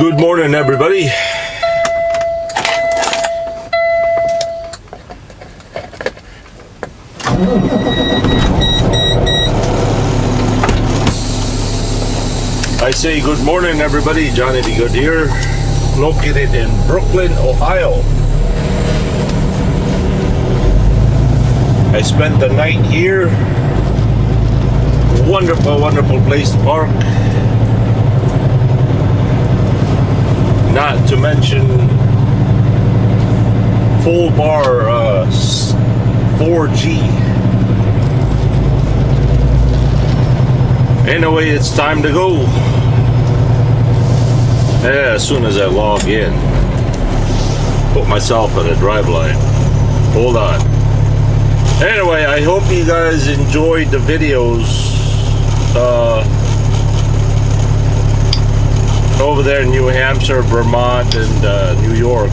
Good morning, everybody. I say good morning, everybody. Johnny B. Good here, located in Brooklyn, Ohio. I spent the night here. Wonderful, wonderful place to park. Not to mention full bar 4G. Anyway, it's time to go. Yeah, as soon as I log in, put myself at a drive line. Hold on. Anyway, I hope you guys enjoyed the videos over there in New Hampshire, Vermont, and New York.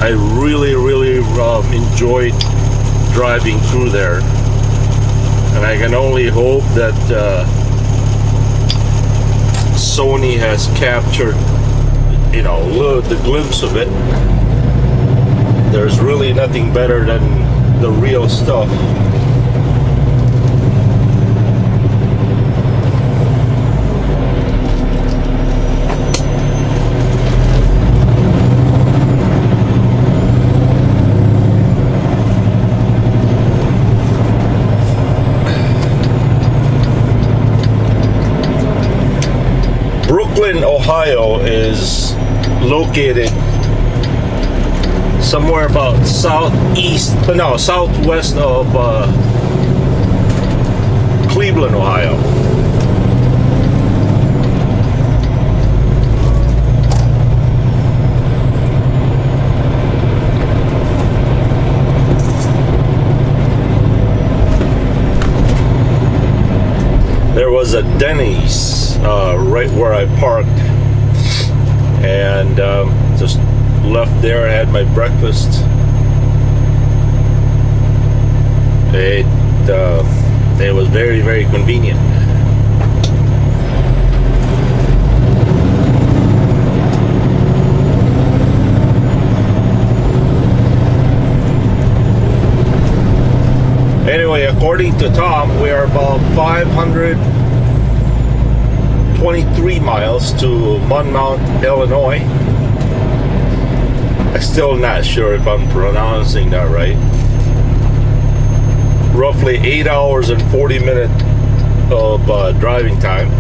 I really enjoyed driving through there, and I can only hope that Sony has captured, you know, the glimpse of it. There's really nothing better than the real stuff. Brooklyn, Ohio is located somewhere about southwest of Cleveland, Ohio. There was a Denny's right where I parked, and just left there. I had my breakfast. It was very convenient. Anyway, according to Tom, we are about 523 miles to Monmouth, Illinois. I'm still not sure if I'm pronouncing that right. Roughly 8 hours and 40 minutes of driving time.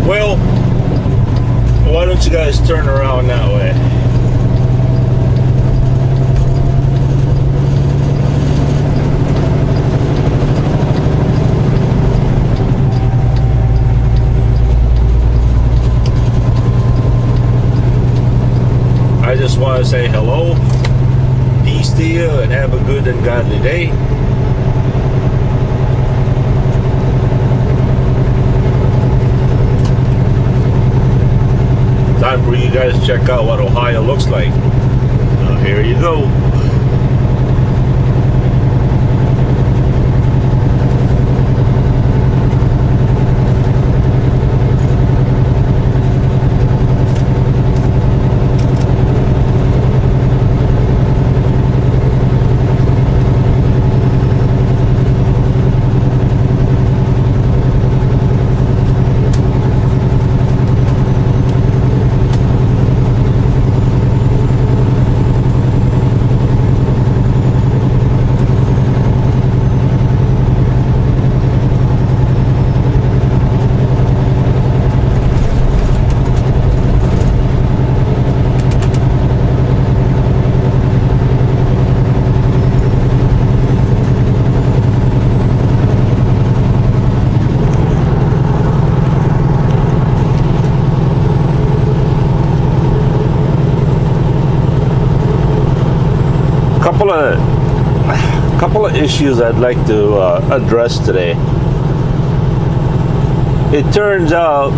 Well, why don't you guys turn around that way? I just want to say hello, peace to you, and have a good and godly day. Time for you guys to check out what Ohio looks like. So here you go. couple of issues I'd like to address today. It turns out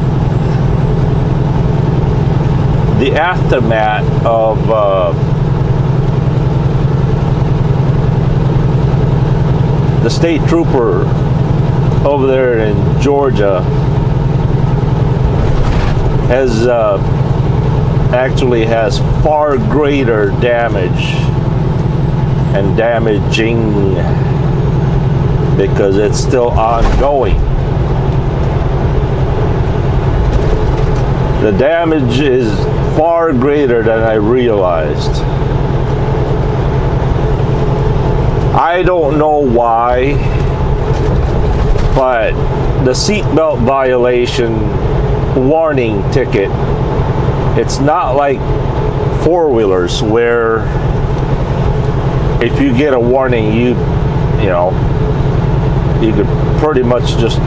the aftermath of the state trooper over there in Georgia has has far greater damage and damaging because it's still ongoing. The damage is far greater than I realized. I don't know why, but the seatbelt violation warning ticket, it's not like four-wheelers where if you get a warning, you could pretty much just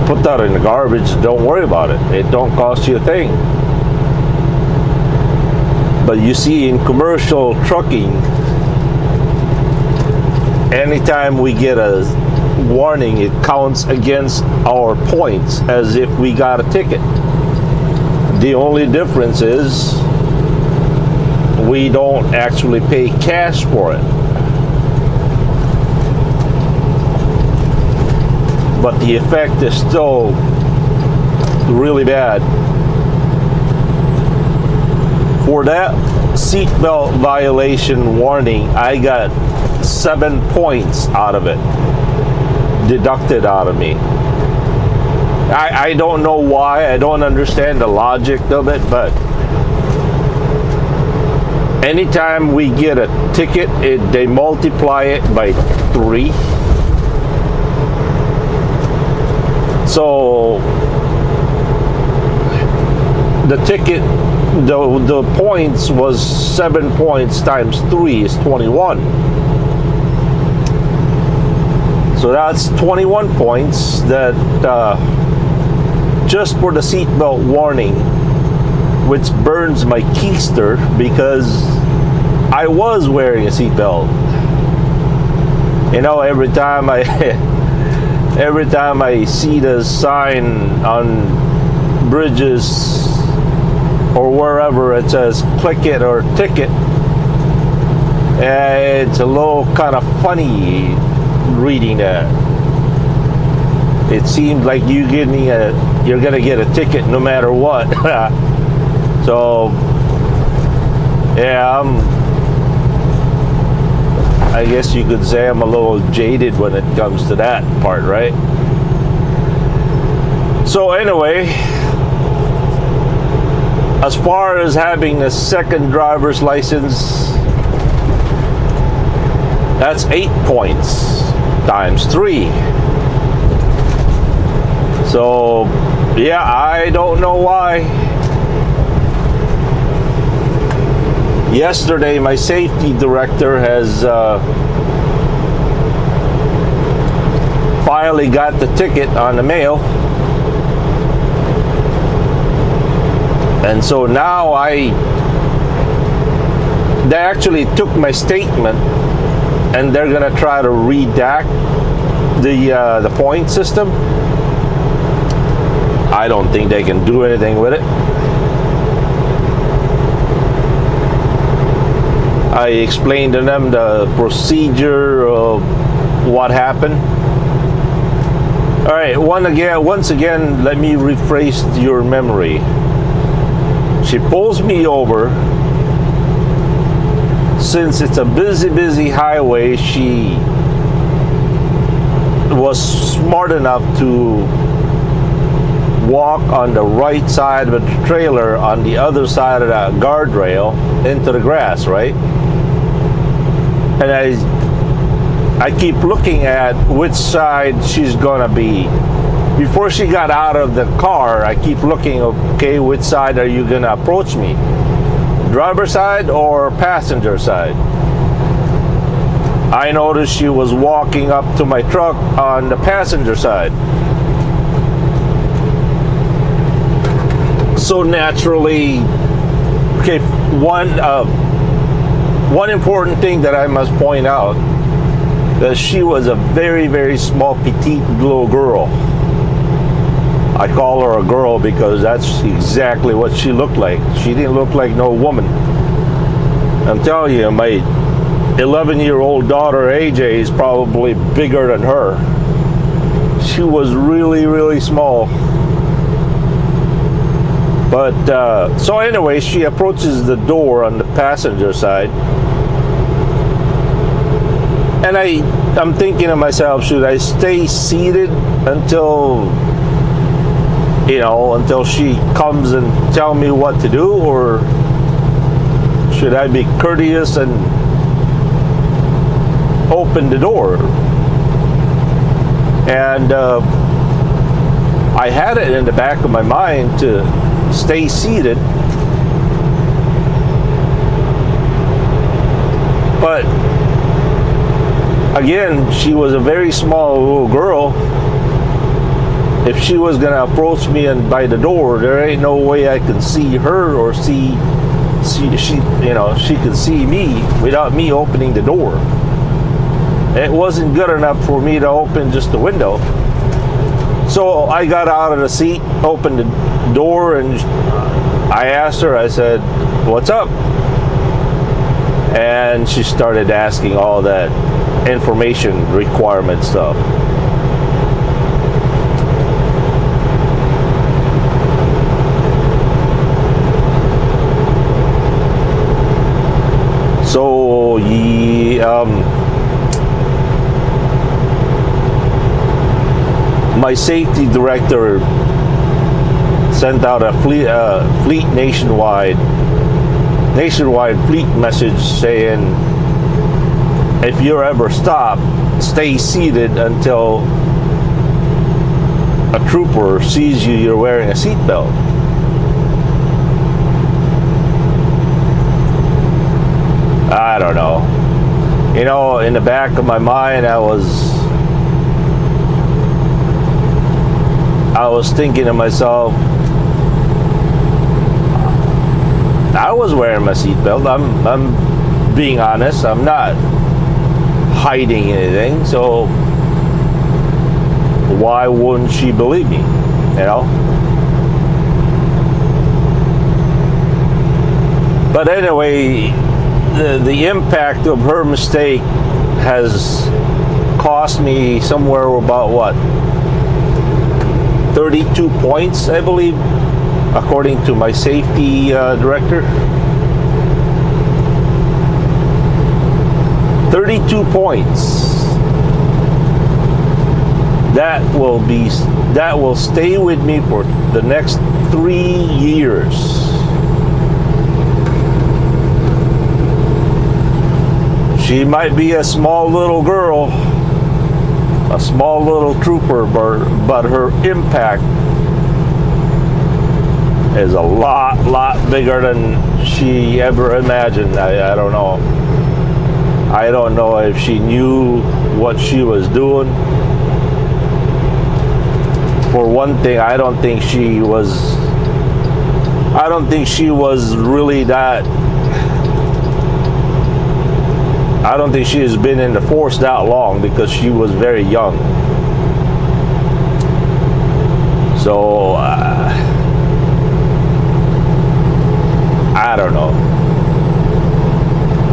put that in the garbage. Don't worry about it. It don't cost you a thing. But you see, in commercial trucking, anytime we get a warning, it counts against our points as if we got a ticket. The only difference is we don't actually pay cash for it. But the effect is still really bad. For that seatbelt violation warning, I got 7 points out of it, deducted out of me. I don't know why. I don't understand the logic of it, but anytime we get a ticket, they multiply it by 3. So the ticket, the points was 7 points times 3 is 21. So that's 21 points that just for the seatbelt warning, which burns my keister because I was wearing a seatbelt. You know, every time I see the sign on bridges or wherever it says click it or ticket, it's a little kind of funny reading that. It seems like you're gonna get a ticket no matter what. So yeah, I guess you could say I'm a little jaded when it comes to that part, right? So anyway, as far as having a second driver's license, that's 8 points times 3. So yeah, I don't know why. Yesterday, my safety director has finally got the ticket on the mail. And so now they actually took my statement and they're gonna try to redact the point system. I don't think they can do anything with it. I explained to them the procedure of what happened. All right, once again, let me rephrase your memory. She pulls me over. Since it's a busy highway, she was smart enough to walk on the right side of the trailer on the other side of that guardrail into the grass, right? And I keep looking at which side she's gonna be. Before she got out of the car, I keep looking, okay, which side are you gonna approach me? Driver's side or passenger side? I noticed she was walking up to my truck on the passenger side. So naturally, okay, one important thing that I must point out, that she was a very, very small, petite little girl. I call her a girl because that's exactly what she looked like. She didn't look like no woman. I'm telling you, my 11-year-old daughter AJ is probably bigger than her. She was really, really small. But so anyway, she approaches the door on the passenger side, and I'm thinking to myself, should I stay seated until, you know, until she comes and tell me what to do, or should I be courteous and open the door? And I had it in the back of my mind to stay seated, but again, she was a very small little girl. If she was gonna approach me and by the door, there ain't no way I can see her or see she, you know, she could see me without me opening the door. It wasn't good enough for me to open just the window. So I got out of the seat, opened the door, and I asked her, I said, "What's up?" And she started asking all that information requirement stuff. So my safety director sent out a fleet nationwide fleet message saying, if you're ever stopped, stay seated until a trooper sees you're wearing a seatbelt. I don't know. You know, in the back of my mind, I was thinking to myself, I was wearing my seatbelt. I'm being honest. I'm not hiding anything. So why wouldn't she believe me? You know? But anyway, the impact of her mistake has cost me somewhere about what, 32 points, I believe, according to my safety director. 32 points. That will stay with me for the next 3 years. She might be a small little girl, a small little trooper, but her impact is a lot bigger than she ever imagined. I don't know. I don't know if she knew what she was doing. For one thing, I don't think she was really that. I don't think she has been in the force that long, because she was very young. So I don't know.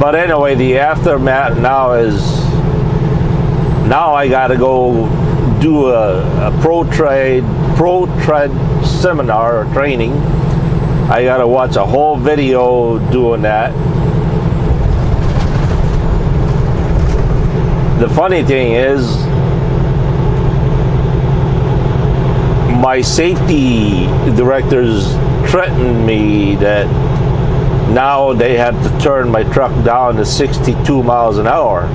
But anyway, the aftermath now is, now I got to go do a pro trade seminar or training. I got to watch a whole video doing that. The funny thing is, my safety directors threatened me that now they have to turn my truck down to 62 miles an hour.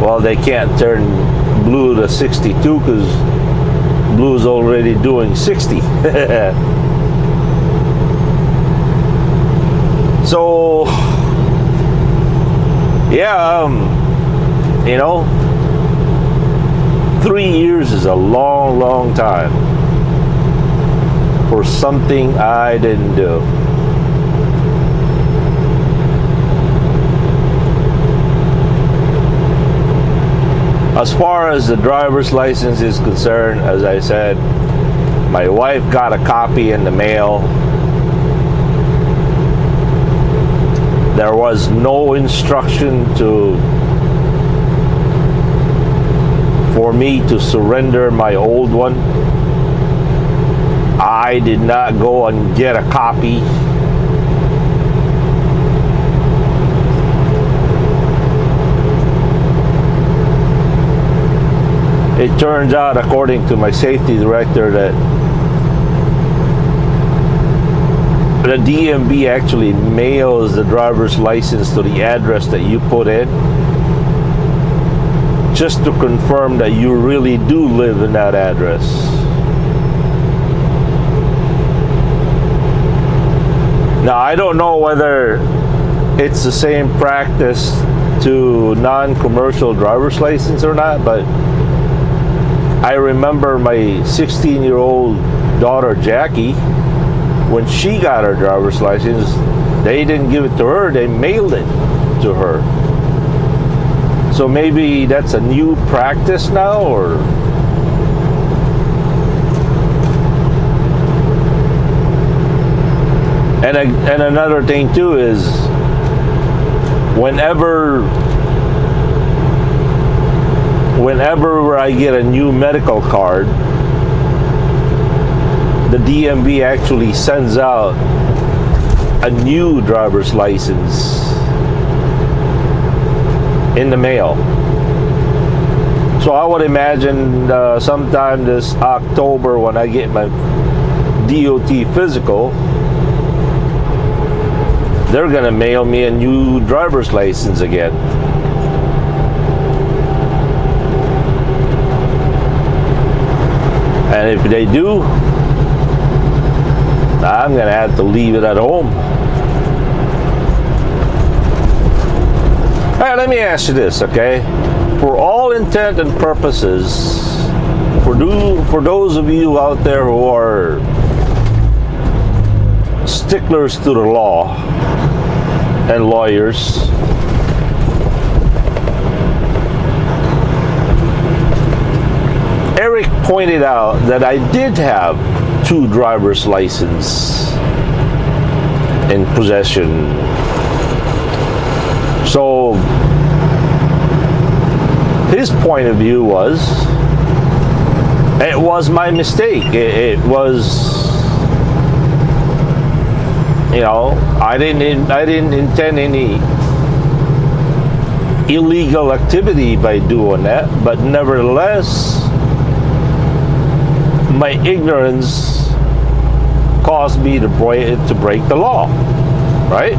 Well, they can't turn Blue to 62 because Blue's already doing 60. So yeah, you know, 3 years is a long time for something I didn't do. As far as the driver's license is concerned, as I said, my wife got a copy in the mail. There was no instruction for me to surrender my old one. I did not go and get a copy. It turns out, according to my safety director, that the DMV actually mails the driver's license to the address that you put in, just to confirm that you really do live in that address. Now, I don't know whether it's the same practice to non-commercial driver's license or not, but I remember my 16-year-old daughter Jackie, when she got her driver's license, they didn't give it to her, they mailed it to her. So maybe that's a new practice now, or and another thing too is whenever I get a new medical card, the DMV actually sends out a new driver's license in the mail. So I would imagine sometime this October, when I get my DOT physical, they're gonna mail me a new driver's license again. And if they do, I'm gonna have to leave it at home. All right, let me ask you this, okay? For all intent and purposes, for those of you out there who are sticklers to the law and lawyers, Eric pointed out that I did have 2 driver's licenses in possession. So his point of view was, it was my mistake. It was, you know, I didn't intend any illegal activity by doing that, but nevertheless, my ignorance caused me to break the law, right?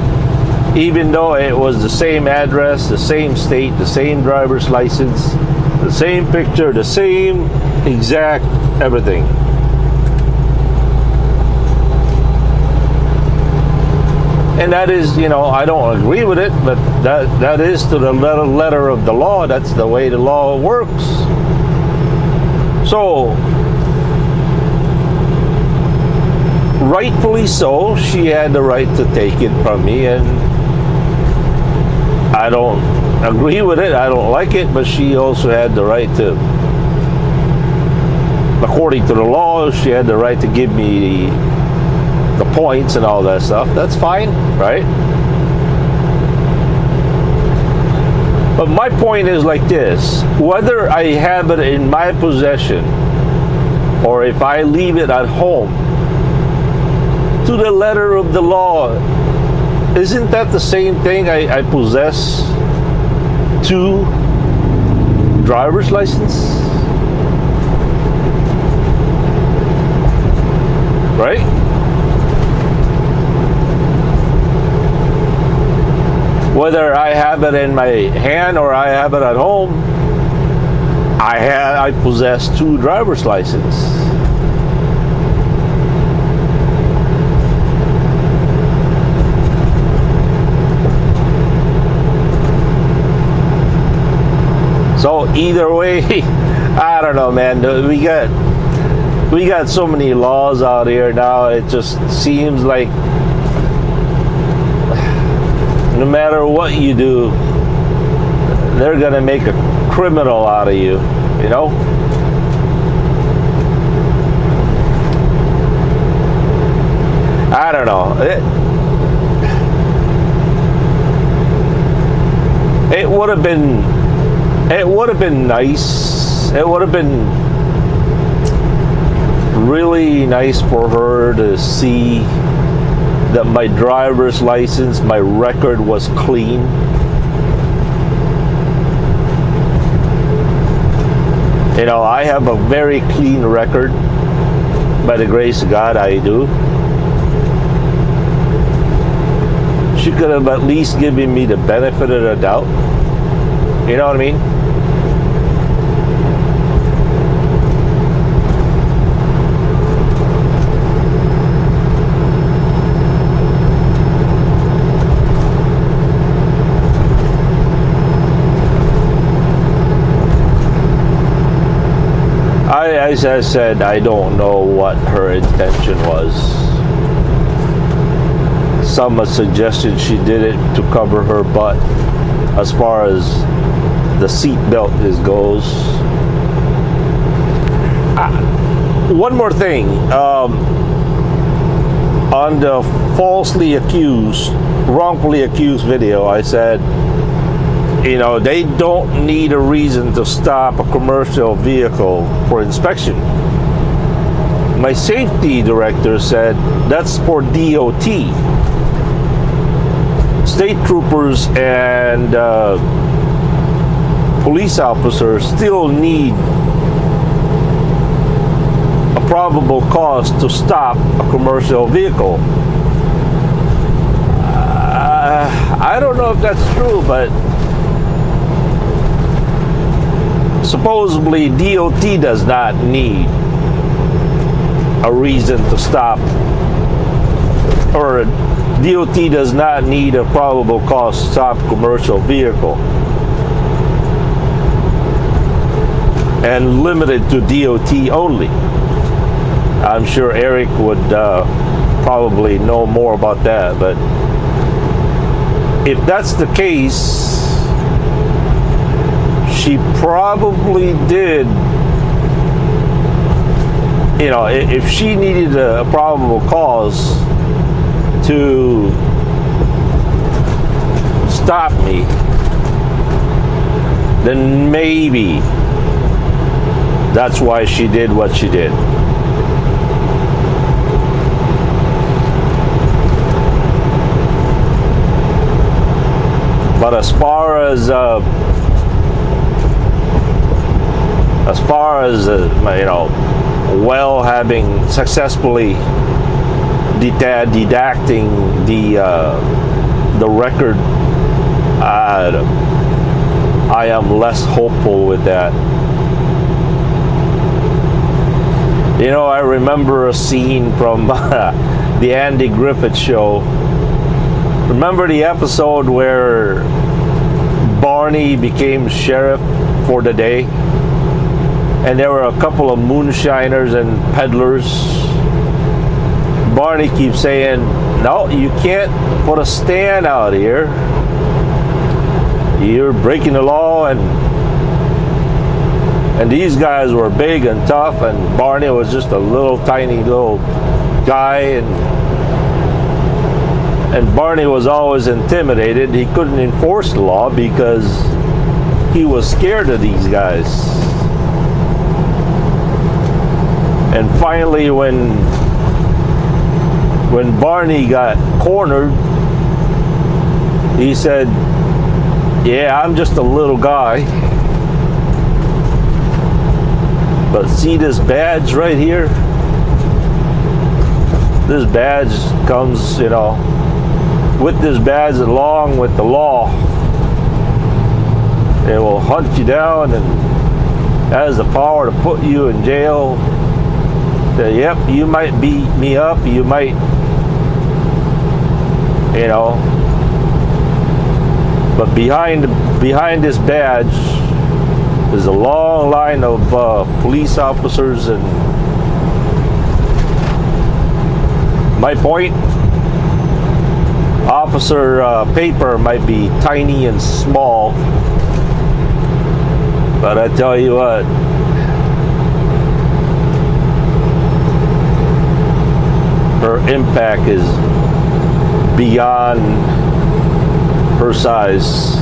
Even though it was the same address, the same state, the same driver's license, the same picture, the same exact everything. And that is, you know, I don't agree with it, but that is to the letter of the law. That's the way the law works. So, rightfully so, she had the right to take it from me, and I don't agree with it, I don't like it, but she also had the right to, according to the law, she had the right to give me the points and all that stuff. That's fine, right? But my point is like this: whether I have it in my possession or if I leave it at home, to the letter of the law, isn't that the same thing? I possess 2 driver's licenses, right? Whether I have it in my hand or I have it at home, I possess 2 driver's licenses. So either way, I don't know, man. We got so many laws out here now. It just seems like no matter what you do, they're gonna make a criminal out of you, you know? I don't know. It would have been nice. It would have been really nice for her to see that my driver's license, my record was clean. You know, I have a very clean record. By the grace of God, I do. She could have at least given me the benefit of the doubt. You know what I mean? As I said, I don't know what her intention was. Some have suggested she did it to cover her butt as far as the seat belt goes. One more thing. On the wrongfully accused video, I said, you know, they don't need a reason to stop a commercial vehicle for inspection. My safety director said that's for DOT. State troopers and police officers still need a probable cause to stop a commercial vehicle. I don't know if that's true, but supposedly DOT does not need a reason to stop, or DOT does not need a probable cause to stop a commercial vehicle, and limited to DOT only. I'm sure Eric would probably know more about that, but if that's the case, she probably did, you know, if she needed a probable cause to stop me, then maybe that's why she did what she did. But as far as you know, well, having successfully deducting the record, I am less hopeful with that. You know, I remember a scene from the Andy Griffith Show. Remember the episode where Barney became sheriff for the day? And there were a couple of moonshiners and peddlers. Barney keeps saying, no, you can't put a stand out here. You're breaking the law. And these guys were big and tough, and Barney was just a little tiny little guy, and Barney was always intimidated. He couldn't enforce the law because he was scared of these guys. And finally, when Barney got cornered, he said, yeah, I'm just a little guy, but see this badge right here? This badge comes, you know, with this badge along with the law. It will hunt you down and has the power to put you in jail. Say, yep, you might beat me up, you might, you know, but behind this badge is a long line of police officers. And my point, officer paper might be tiny and small, But I tell you what, her impact is beyond her size.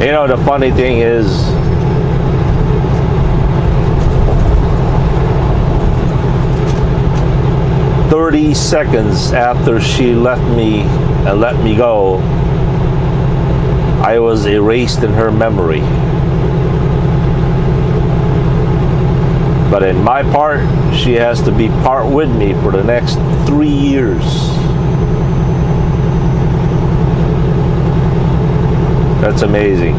You know, the funny thing is, seconds after she left me and let me go, I was erased in her memory. But in my part, she has to be part with me for the next 3 years. That's amazing.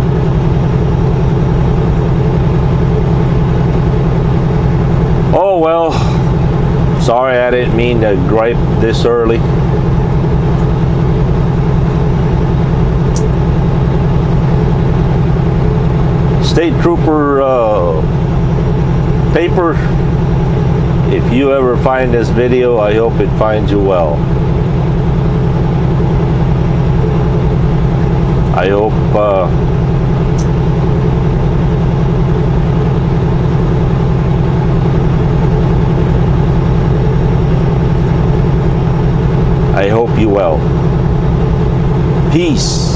Oh well, sorry I didn't mean to gripe this early. State Trooper Paper, if you ever find this video, I hope it finds you well. I hope you well. Peace.